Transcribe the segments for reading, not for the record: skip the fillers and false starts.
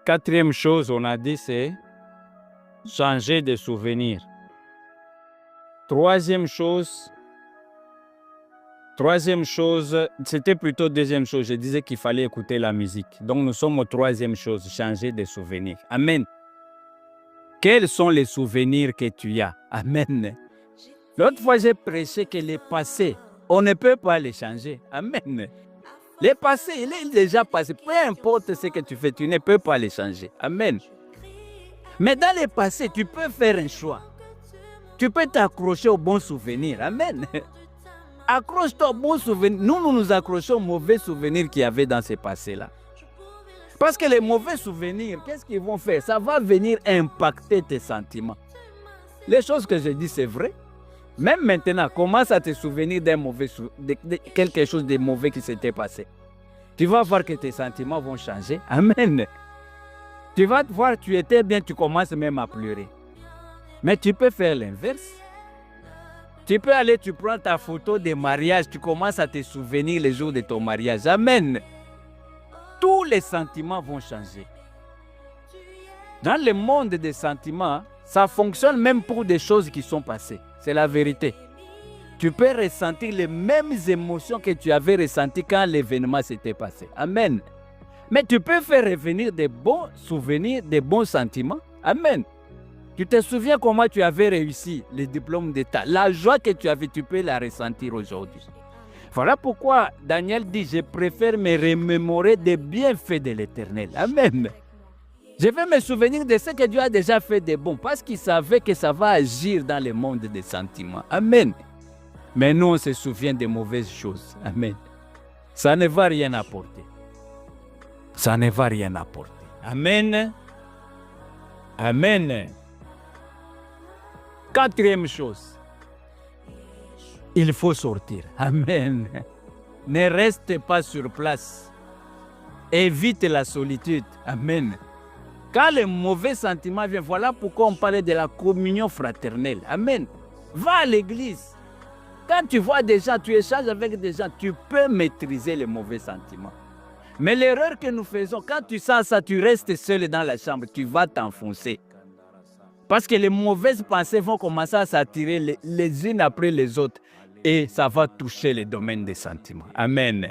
Quatrième chose, on a dit, c'est changer de souvenirs. Troisième chose, c'était plutôt deuxième chose. Je disais qu'il fallait écouter la musique. Donc, nous sommes aux troisième chose, changer de souvenirs. Amen. Quels sont les souvenirs que tu as? Amen. L'autre fois, j'ai prêché que les passés, on ne peut pas les changer. Amen. Les passés, il est déjà passé. Peu importe ce que tu fais, tu ne peux pas les changer. Amen. Mais dans les passés, tu peux faire un choix. Tu peux t'accrocher aux bons souvenirs. Amen. Accroche-toi aux bons souvenirs. Nous nous accrochons aux mauvais souvenirs qu'il y avait dans ces passés-là. Parce que les mauvais souvenirs, qu'est-ce qu'ils vont faire? Ça va venir impacter tes sentiments. Les choses que je dis, c'est vrai. Même maintenant, commence à te souvenir d'un mauvais de quelque chose de mauvais qui s'était passé. Tu vas voir que tes sentiments vont changer. Amen. Tu vas te voir, tu étais bien, tu commences même à pleurer. Mais tu peux faire l'inverse. Tu peux aller, tu prends ta photo de mariage, tu commences à te souvenir les jours de ton mariage. Amen. Tous les sentiments vont changer. Dans le monde des sentiments, ça fonctionne même pour des choses qui sont passées. C'est la vérité. Tu peux ressentir les mêmes émotions que tu avais ressenties quand l'événement s'était passé. Amen. Mais tu peux faire revenir des bons souvenirs, des bons sentiments. Amen. Tu te souviens comment tu avais réussi le diplôme d'État. La joie que tu avais, tu peux la ressentir aujourd'hui. Voilà pourquoi Daniel dit, je préfère me remémorer des bienfaits de l'Éternel. Amen. Je vais me souvenir de ce que Dieu a déjà fait de bon, parce qu'il savait que ça va agir dans le monde des sentiments. Amen. Mais nous, on se souvient des mauvaises choses. Amen. Ça ne va rien apporter. Ça ne va rien apporter. Amen. Amen. Quatrième chose, il faut sortir. Amen. Ne reste pas sur place. Évite la solitude. Amen. Quand les mauvais sentiments viennent, voilà pourquoi on parlait de la communion fraternelle. Amen. Va à l'église. Quand tu vois des gens, tu échanges avec des gens, tu peux maîtriser les mauvais sentiments. Mais l'erreur que nous faisons, quand tu sens ça, tu restes seul dans la chambre, tu vas t'enfoncer. Parce que les mauvaises pensées vont commencer à s'attirer les unes après les autres. Et ça va toucher le domaine des sentiments. Amen.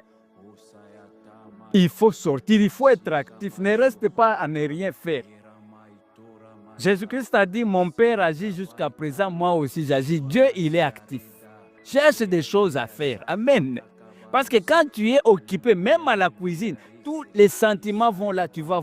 Il faut sortir, il faut être actif. Ne reste pas à ne rien faire. Jésus-Christ a dit, mon Père agit jusqu'à présent, moi aussi j'agis. Dieu, il est actif. Cherche des choses à faire. Amen. Parce que quand tu es occupé, même à la cuisine, tous les sentiments vont là, tu vas